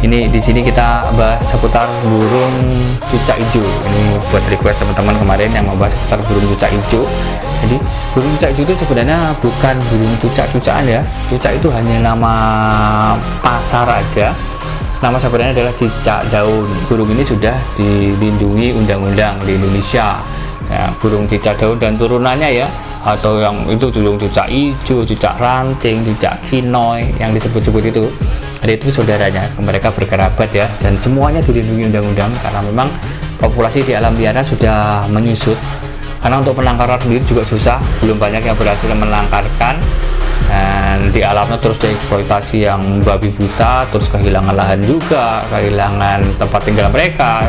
Ini di sini kita bahas seputar burung cucak hijau. Ini buat request teman-teman kemarin yang mau bahas seputar burung cucak hijau. Jadi burung cucak hijau itu sebenarnya bukan burung cucak-cucakan ya. Cucak itu hanya nama pasar aja. Nama sebenarnya adalah cicak daun. Burung ini sudah dilindungi undang-undang di Indonesia. Ya, burung cicak daun dan turunannya ya, atau yang itu burung cucak hijau, cucak ranting, cucak kinoy yang disebut-sebut itu. Jadi itu saudaranya, mereka berkerabat ya, dan semuanya dilindungi undang-undang karena memang populasi di alam liar sudah menyusut. Karena untuk penangkaran sendiri juga susah, belum banyak yang berhasil menangkarkan, dan di alamnya terus dieksploitasi yang babi buta, terus kehilangan lahan juga, kehilangan tempat tinggal mereka,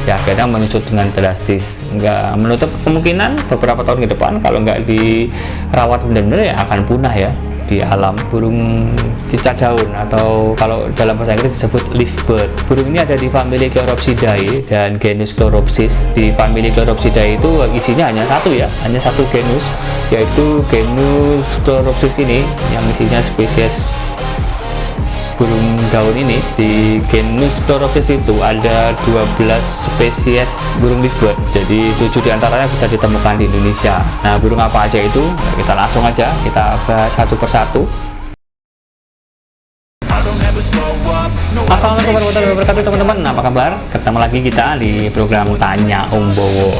ya akhirnya menyusut dengan drastis. Nggak menutup kemungkinan beberapa tahun ke depan kalau nggak dirawat benar-benar ya akan punah ya di alam burung cicak daun, atau kalau dalam bahasa Inggris disebut leaf bird. Burung ini ada di famili Chloropsidae dan genus Chloropsis. Di famili Chloropsidae itu isinya hanya satu ya, hanya satu genus, yaitu genus Chloropsis ini yang isinya spesies burung daun ini. Di genus Chloropsis itu ada 12 spesies burung leaf bird, jadi 7 diantaranya bisa ditemukan di Indonesia. Nah, burung apa aja itu? Nah, kita langsung aja kita bahas satu persatu. Assalamualaikum warahmatullahi wabarakatuh teman-teman, apa kabar? Ketemu lagi kita di program Tanya Om Bowo.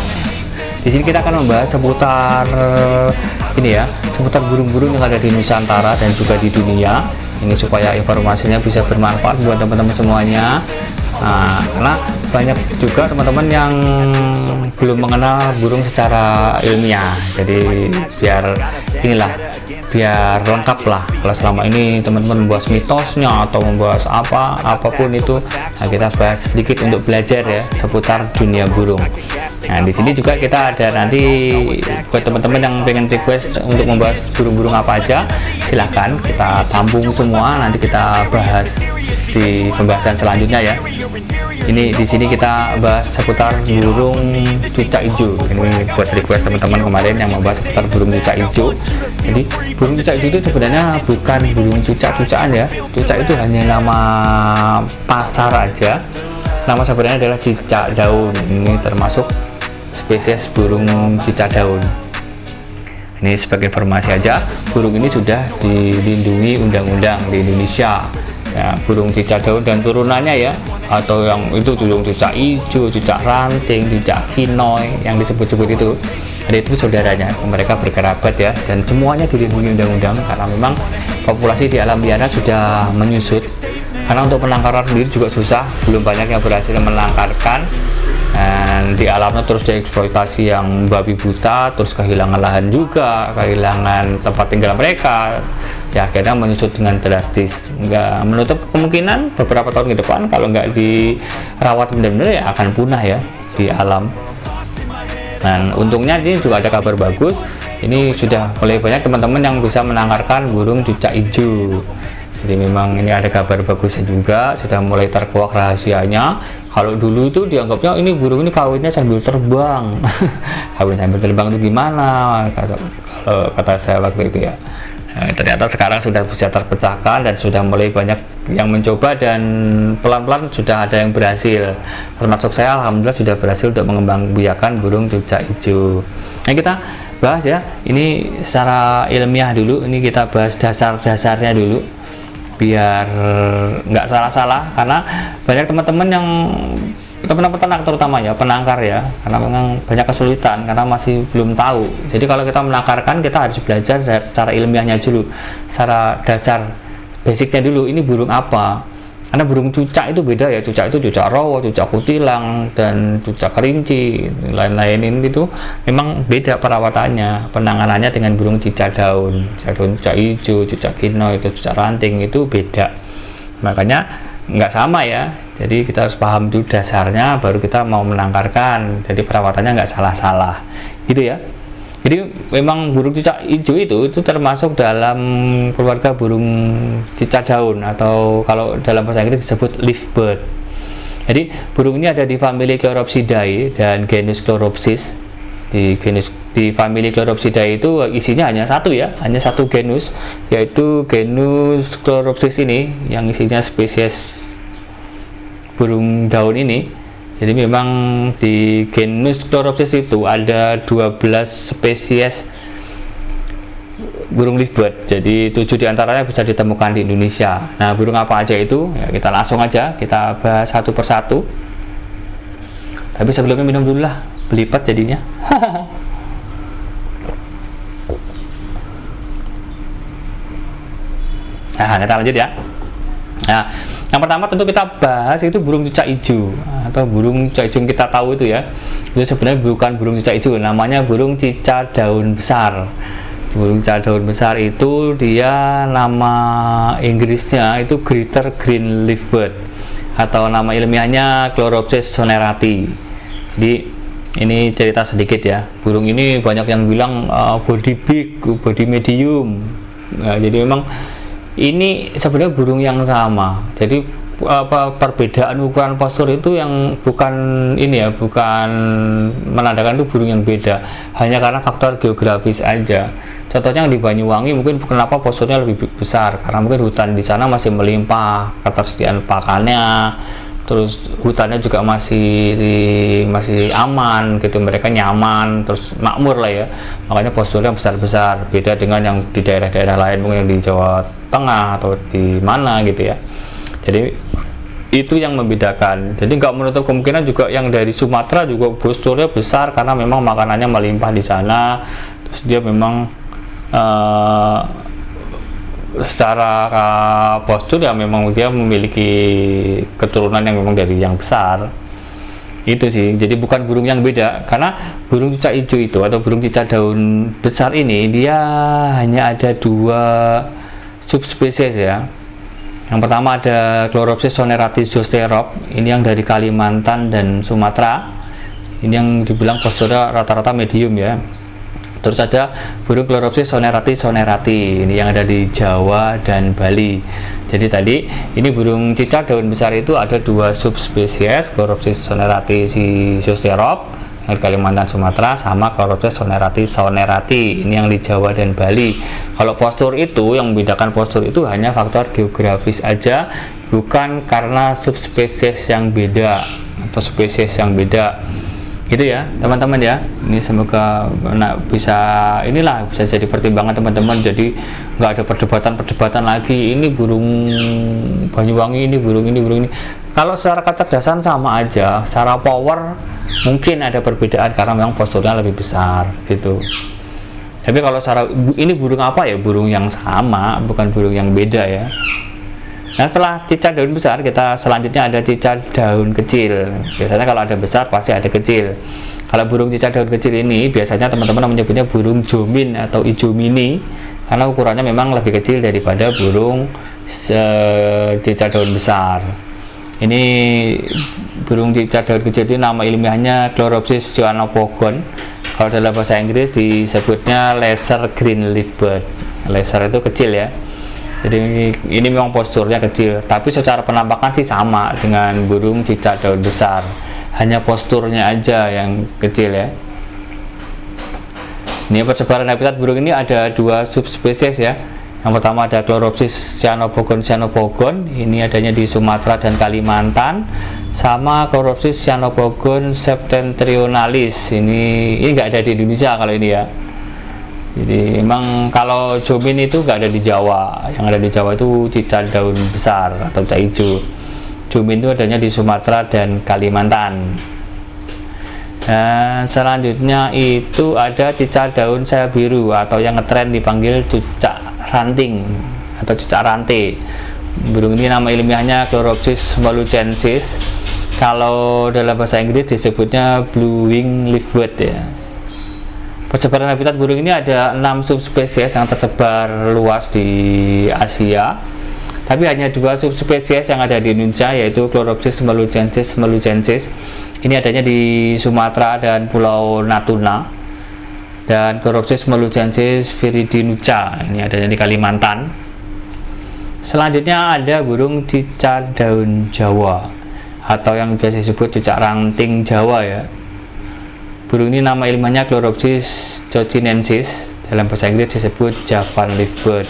Di sini kita akan membahas seputar ini ya, seputar burung-burung yang ada di Nusantara dan juga di dunia. Ini supaya informasinya bisa bermanfaat buat teman-teman semuanya. Nah, karena banyak juga teman-teman yang belum mengenal burung secara ilmiah. Jadi biar lengkap lah. Kalau selama ini teman-teman membahas mitosnya atau membahas apapun itu, nah kita bahas sedikit untuk belajar ya seputar dunia burung. Nah, di sini juga kita ada nanti buat teman-teman yang pengen request untuk membahas burung-burung apa aja, silahkan kita tampung semua, nanti kita bahas di pembahasan selanjutnya ya. Ini di sini kita bahas seputar burung cucak hijau. Ini buat request teman-teman kemarin yang membahas seputar burung cucak hijau. Jadi burung cucak hijau itu sebenarnya bukan burung cucak-cucakan ya. Cucak itu hanya nama pasar aja. Nama sebenarnya adalah cicak daun. Ini termasuk spesies burung cicak daun. Ini sebagai informasi aja, burung ini sudah dilindungi undang-undang di Indonesia. Ya, burung cicak daun dan turunannya ya, atau yang itu burung cucak hijau, cucak ranting, cucak kinoy yang disebut-sebut itu. Jadi itu saudaranya, mereka berkerabat ya, dan semuanya dilindungi undang-undang karena memang populasi di alam liar sudah menyusut. Karena untuk penangkaran sendiri juga susah, belum banyak yang berhasil menangkarkan, dan di alamnya terus dieksploitasi yang babi buta, terus kehilangan lahan juga, kehilangan tempat tinggal mereka, ya akhirnya menyusut dengan drastis. Nggak menutup kemungkinan beberapa tahun ke depan kalau nggak dirawat benar-benar ya akan punah ya di alam. Dan untungnya ini juga ada kabar bagus, ini sudah mulai banyak teman-teman yang bisa menangkarkan burung cucak hijau. Jadi memang ini ada kabar bagusnya juga, sudah mulai terkuak rahasianya. Kalau dulu itu dianggapnya ini burung ini kawinnya sambil terbang. Kawin sambil terbang itu gimana? Kalau kata saya waktu itu ya. Nah, ternyata sekarang sudah bisa terpecahkan dan sudah mulai banyak yang mencoba, dan pelan-pelan sudah ada yang berhasil. Termasuk saya, alhamdulillah sudah berhasil untuk mengembangbiakan burung cucak hijau. Nah, kita bahas ya, ini secara ilmiah dulu. Ini kita bahas dasar-dasarnya dulu, biar nggak salah-salah, karena banyak teman-teman yang peternak terutama ya, penangkar ya, karena memang banyak kesulitan karena masih belum tahu. Jadi kalau kita menangkarkan, kita harus belajar secara ilmiahnya dulu, secara dasar basicnya dulu, ini burung apa. Karena burung cucak itu beda ya, cucak itu cucak rawa, cucak kutilang, dan cucak kerinci, lain-lain ini itu memang beda perawatannya, penanganannya dengan burung cicak daun, cucak hijau, cucak kinoy, itu cucak ranting itu beda. Makanya nggak sama ya, jadi kita harus paham dulu dasarnya, baru kita mau menangkarkan, jadi perawatannya nggak salah-salah gitu ya. Jadi memang burung cucak hijau itu termasuk dalam keluarga burung cicak daun, atau kalau dalam bahasa Inggris disebut leaf bird. Jadi burung ini ada di famili Chloropsidae dan genus Chloropsis. Di famili Chloropsidae itu isinya hanya satu ya, hanya satu genus, yaitu genus Chloropsis ini yang isinya spesies burung daun ini. Jadi memang di genus Chloropsis itu ada 12 spesies burung leafbird. Jadi 7 diantaranya bisa ditemukan di Indonesia. Nah, burung apa aja itu? Ya, kita langsung aja kita bahas satu persatu. Tapi sebelumnya minum dulu lah, belipet jadinya. Nah, kita lanjut ya. Nah, yang pertama tentu kita bahas itu burung cicak hijau atau burung cicak hijau yang kita tahu itu ya. Itu sebenarnya bukan burung cicak hijau, namanya burung cicak daun besar. Burung cicak daun besar itu dia nama Inggrisnya itu Greater Green Leafbird atau nama ilmiahnya Chloropsis sonerati. Jadi ini cerita sedikit ya. Burung ini banyak yang bilang body big, body medium. Nah, jadi memang ini sebenarnya burung yang sama. Jadi perbedaan ukuran postur itu yang bukan ini ya, bukan menandakan itu burung yang beda, hanya karena faktor geografis aja. Contohnya yang di Banyuwangi mungkin kenapa posturnya lebih besar, karena mungkin hutan di sana masih melimpah, ketersediaan pakannya, terus hutannya juga masih aman gitu, mereka nyaman, terus makmur lah ya, makanya posturnya besar-besar. Beda dengan yang di daerah-daerah lain, mungkin yang di Jawa Tengah atau di mana gitu ya. Jadi itu yang membedakan. Jadi nggak menutup kemungkinan juga yang dari Sumatera juga posturnya besar karena memang makanannya melimpah di sana. Terus dia memang secara postur ya memang dia memiliki keturunan yang memang dari yang besar. Itu sih. Jadi bukan burung yang beda, karena burung cicak hijau itu atau burung cicak daun besar ini dia hanya ada 2 subspesies ya. Yang pertama ada Chloropsis sonerati zosterop, ini yang dari Kalimantan dan Sumatera. Ini yang dibilang posturnya rata-rata medium ya. Terus ada burung Chloropsis sonerati, ini yang ada di Jawa dan Bali. Jadi tadi ini burung cicak daun besar itu ada 2 subspesies, Chloropsis sonerati zosterop yang di Kalimantan Sumatera sama Chloropsis sonerati ini yang di Jawa dan Bali. Kalau postur itu yang membedakan postur itu hanya faktor geografis aja, bukan karena subspesies yang beda atau spesies yang beda. Gitu ya teman-teman ya. Ini semoga bisa jadi pertimbangan teman-teman, jadi nggak ada perdebatan lagi ini burung Banyuwangi, ini burung ini. Kalau secara kecerdasan sama aja, secara power mungkin ada perbedaan karena memang posturnya lebih besar gitu. Tapi kalau secara ini burung apa ya, burung yang sama, bukan burung yang beda ya. Nah, setelah cicak daun besar, kita selanjutnya ada cicak daun kecil. Biasanya kalau ada besar pasti ada kecil. Kalau burung cicak daun kecil ini biasanya teman-teman menyebutnya burung jomin atau ijo mini karena ukurannya memang lebih kecil daripada burung cicak daun besar. Ini burung cicak daun kecil itu nama ilmiahnya Chloropsis cyanopogon. Kalau dalam bahasa Inggris disebutnya lesser green leafbird. Lesser itu kecil ya. Jadi ini memang posturnya kecil, tapi secara penampakan sih sama dengan burung cicak daun besar, hanya posturnya aja yang kecil ya. Ini persebaran habitat burung ini ada 2 subspesies ya. Yang pertama ada Chloropsis cyanopogon, ini adanya di Sumatera dan Kalimantan, sama Chloropsis cyanopogon septentrionalis, ini nggak ada di Indonesia kalau ini ya. Jadi memang kalau jomin itu nggak ada di Jawa, yang ada di Jawa itu cicak daun besar atau cicak hijau. Jomin itu adanya di Sumatera dan Kalimantan. Dan selanjutnya itu ada cicak daun saya biru atau yang ngetren dipanggil cicak ranting atau cicak rantai. Burung ini nama ilmiahnya Chloropsis moluccensis. Kalau dalam bahasa Inggris disebutnya blue wing leafbird ya. Persebaran habitat burung ini ada 6 subspesies yang tersebar luas di Asia, tapi hanya 2 subspesies yang ada di Indonesia, yaitu Chloropsis moluccensis. Ini adanya di Sumatera dan Pulau Natuna, dan Chloropsis moluccensis viridinucca, ini adanya di Kalimantan. Selanjutnya ada burung cicak daun Jawa atau yang biasa disebut cicak ranting Jawa ya. Burung ini nama ilmiahnya Chloropsis cochinensis, dalam bahasa Inggris disebut Javan leafbird.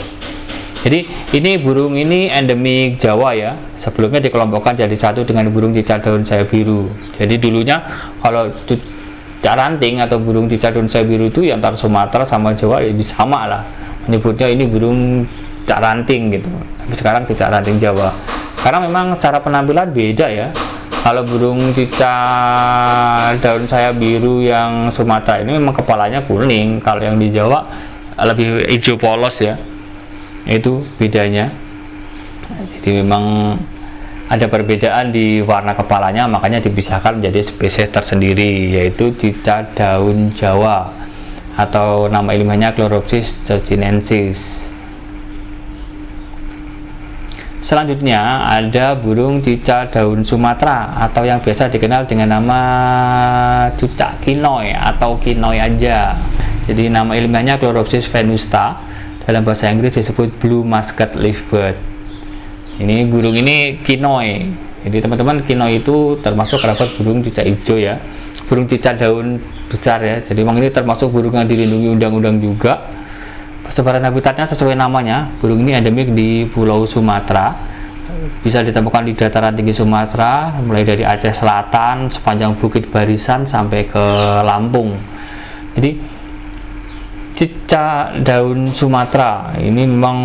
Jadi ini burung ini endemik Jawa ya. Sebelumnya dikelompokkan jadi satu dengan burung cicak daun sayap biru. Jadi dulunya kalau cicak ranting atau burung cicak daun sayap biru itu yang antara Sumatera sama Jawa ya sama lah. Menyebutnya ini burung cicak ranting gitu. Tapi sekarang cicak ranting Jawa. Karena memang cara penampilan beda ya. Kalau burung cicak daun sayap biru yang Sumatera ini memang kepalanya kuning. Kalau yang di Jawa lebih hijau polos ya. Itu bedanya. Jadi memang ada perbedaan di warna kepalanya, makanya dipisahkan menjadi spesies tersendiri, yaitu cicak daun Jawa atau nama ilmiahnya Chloropsis georginensis. Selanjutnya ada burung cicak daun Sumatera atau yang biasa dikenal dengan nama cucak kinoi atau kinoi aja. Jadi nama ilmiahnya Chloropsis venusta. Dalam bahasa Inggris disebut blue musket leafbird. Ini burung ini kinoi. Jadi teman-teman, kinoi itu termasuk kerabat burung cicak hijau ya, burung cicak daun besar ya. Jadi memang ini termasuk burung yang dilindungi undang-undang juga. Persebaran habitatnya sesuai namanya, burung ini endemik di Pulau Sumatera. Bisa ditemukan di dataran tinggi Sumatera, mulai dari Aceh Selatan sepanjang Bukit Barisan sampai ke Lampung. Jadi cicak daun Sumatera ini memang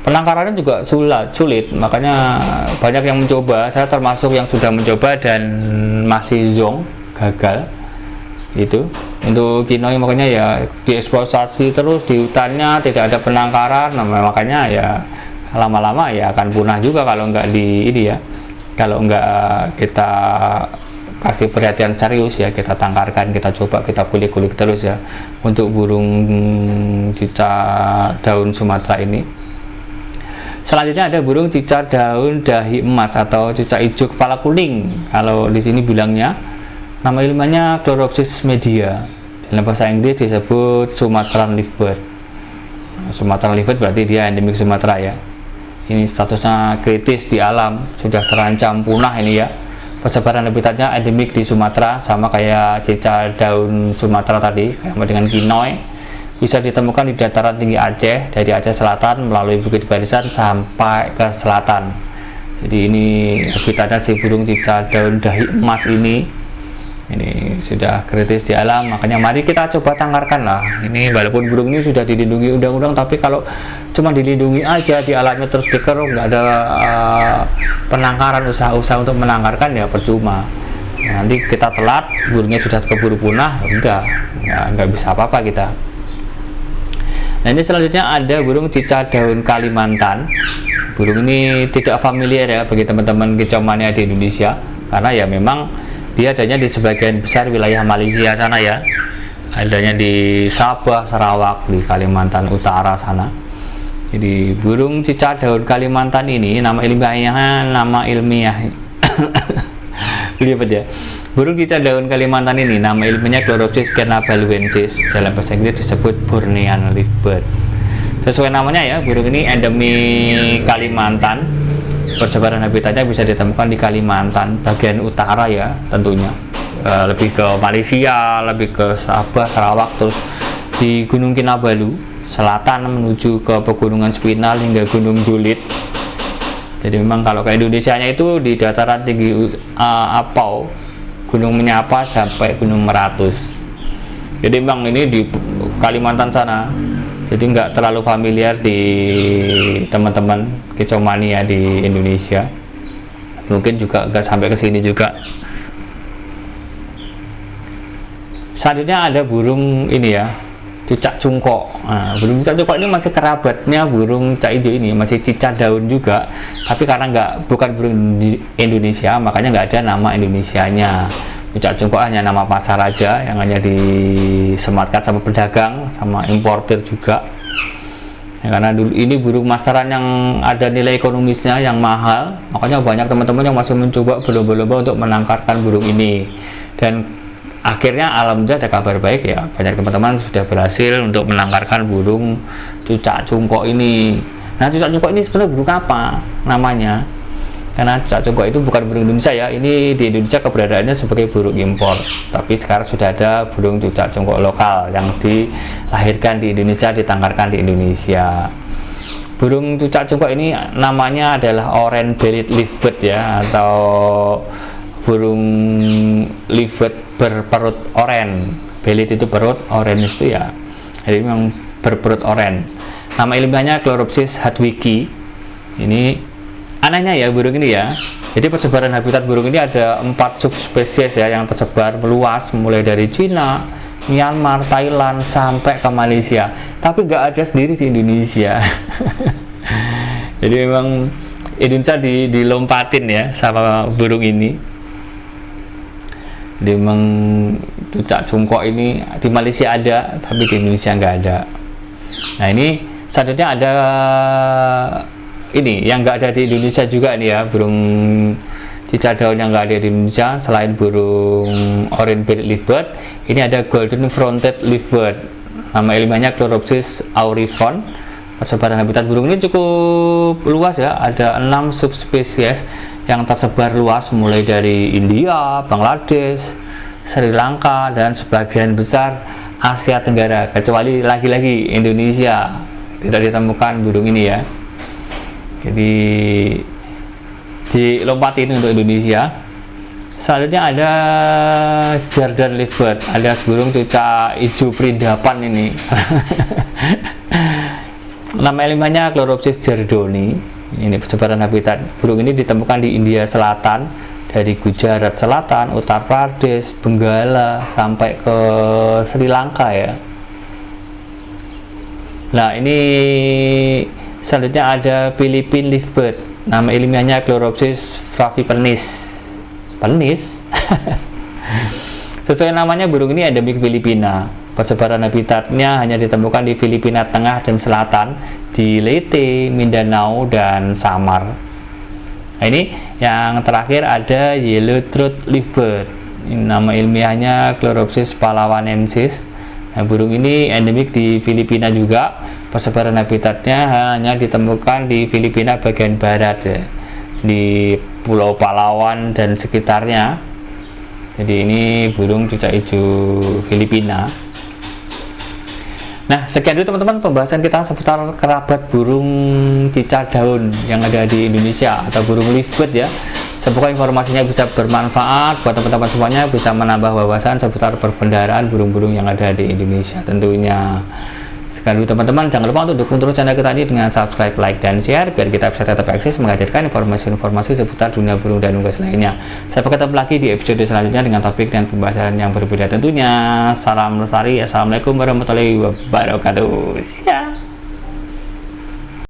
penangkarannya juga sulit, makanya banyak yang mencoba. Saya termasuk yang sudah mencoba dan masih zonk, gagal itu untuk kinoi. Makanya ya dieksploitasi terus di hutannya, tidak ada penangkaran. Nah, makanya ya lama-lama ya akan punah juga kalau nggak di ini ya, kalau nggak kita kasih perhatian serius ya, kita tangkarkan, kita coba, kita kulik-kulik terus ya untuk burung cicak daun Sumatera ini. Selanjutnya ada burung cicak daun dahi emas atau cicak hijau kepala kuning. Kalau di sini bilangnya nama ilmiahnya Chloropsis media. Dalam bahasa Inggris disebut Sumatran leafbird. Sumatran leafbird berarti dia endemik Sumatera ya. Ini statusnya kritis di alam, sudah terancam punah ini ya. Persebaran habitatnya endemik di Sumatera, sama kayak cicak daun Sumatera tadi, sama dengan kinoi. Bisa ditemukan di dataran tinggi Aceh, dari Aceh Selatan melalui Bukit Barisan sampai ke selatan. Jadi ini habitatnya si burung cicak daun dahi emas ini sudah kritis di alam, makanya mari kita coba tangkarkan lah. Ini walaupun burung ini sudah dilindungi undang-undang, tapi kalau cuma dilindungi aja di alamnya terus dikeruk, nggak ada penangkaran, usaha-usaha untuk menangkarkan ya percuma. Nanti kita telat, burungnya sudah keburu punah, udah nggak bisa apa-apa kita. Nah, ini selanjutnya ada burung cicak daun Kalimantan. Burung ini tidak familiar ya bagi teman-teman kicau mania di Indonesia, karena ya memang dia adanya di sebagian besar wilayah Malaysia sana ya, adanya di Sabah, Sarawak, di Kalimantan Utara sana. Jadi burung cicak daun Kalimantan ini nama ilmiahnya ribet ya. Burung cicak daun Kalimantan ini nama ilmiahnya Chloropsis kenabaluensis. Dalam bahasa Inggris disebut Bornean leafbird. Sesuai namanya ya, burung ini endemik Kalimantan. Persebaran habitatnya bisa ditemukan di Kalimantan bagian utara ya, tentunya lebih ke Malaysia, lebih ke Sabah, Sarawak, terus di Gunung Kinabalu selatan menuju ke Pegunungan Spinal hingga Gunung Dulit. Jadi memang kalau ke Indonesianya itu di dataran tinggi Apau, Gunung Menyapa sampai Gunung Meratus. Jadi memang ini di Kalimantan sana. Jadi nggak terlalu familiar di teman-teman kicau mania di Indonesia. Mungkin juga nggak sampai ke sini juga. Selanjutnya ada burung ini ya, cicak cungkok. Nah, burung cicak cungkok ini masih kerabatnya burung cicak hijau ini, masih cicak daun juga. Tapi karena bukan burung di Indonesia, makanya nggak ada nama Indonesianya. Cicak cungkok hanya nama pasar aja yang hanya disematkan sama pedagang, sama importir juga ya, karena dulu ini burung masaran yang ada nilai ekonomisnya yang mahal, makanya banyak teman-teman yang masih mencoba berlomba-lomba untuk menangkarkan burung ini. Dan akhirnya alhamdulillah ada kabar baik ya, banyak teman-teman sudah berhasil untuk menangkarkan burung cicak cungkok ini. Nah, cicak cungkok ini sebenarnya burung apa namanya? Karena cicak cungkok itu bukan burung Indonesia ya, ini di Indonesia keberadaannya sebagai burung impor, tapi sekarang sudah ada burung cicak cungkok lokal yang dilahirkan di Indonesia, ditangkarkan di Indonesia. burung cucak cungkok ini namanya adalah orange-bellied livebird ya, atau burung livebird berperut oranye. Bellied itu perut, orange itu ya, jadi memang berperut oranye. Nama ilmiahnya Chloropsis hadwicki. Ini anehnya ya burung ini ya. Jadi persebaran habitat burung ini ada 4 subspesies ya, yang tersebar meluas mulai dari Cina, Myanmar, Thailand sampai ke Malaysia. Tapi nggak ada sendiri di Indonesia. Jadi memang Indonesia dilompatin ya sama burung ini. Jadi memang cucak cungkok ini di Malaysia ada, tapi di Indonesia nggak ada. Nah ini selanjutnya ada ini yang nggak ada di Indonesia juga nih ya, burung cicak daun yang nggak ada di Indonesia. Selain burung orange-bellied livebird, ini ada golden fronted livebird. Nama ilmiahnya Chloropsis aurifron. Persebaran habitat burung ini cukup luas ya, ada 6 subspesies yang tersebar luas mulai dari India, Bangladesh, Sri Lanka, dan sebagian besar Asia Tenggara, kecuali lagi-lagi Indonesia tidak ditemukan burung ini ya. Jadi dilompatin untuk Indonesia. Selanjutnya ada Jordan livebird, alias burung cucak hijau perindapan ini. Nama ilmiahnya Chloropsis jardoni. Ini persebaran habitat burung ini ditemukan di India Selatan, dari Gujarat Selatan, Uttar Pradesh, Benggala sampai ke Sri Lanka ya. Nah ini selanjutnya ada Philippine livebird. Nama ilmiahnya Chloropsis fravipenis. Penis. Sesuai namanya, burung ini endemik Filipina. Persebaran habitatnya hanya ditemukan di Filipina Tengah dan Selatan, di Leyte, Mindanao, dan Samar. Nah ini yang terakhir ada yellow-throat livebird. Nama ilmiahnya Chloropsis palawanensis. Nah, burung ini endemik di Filipina juga. Persebaran habitatnya hanya ditemukan di Filipina bagian barat ya, di Pulau Palawan dan sekitarnya. Jadi ini burung cucak hijau Filipina. Nah, sekian dulu teman-teman pembahasan kita seputar kerabat burung cicak daun yang ada di Indonesia atau burung livebird ya. Semoga informasinya bisa bermanfaat buat teman-teman semuanya, bisa menambah wawasan seputar perbendaharaan burung-burung yang ada di Indonesia tentunya. Sekian dulu teman-teman, jangan lupa untuk dukung terus channel kita ini dengan subscribe, like, dan share biar kita bisa tetap eksis menghadirkan informasi-informasi seputar dunia burung dan unggas lainnya. Sampai ketemu lagi di episode selanjutnya dengan topik dan pembahasan yang berbeda tentunya. Salam lestari, assalamualaikum warahmatullahi wabarakatuh. Siap.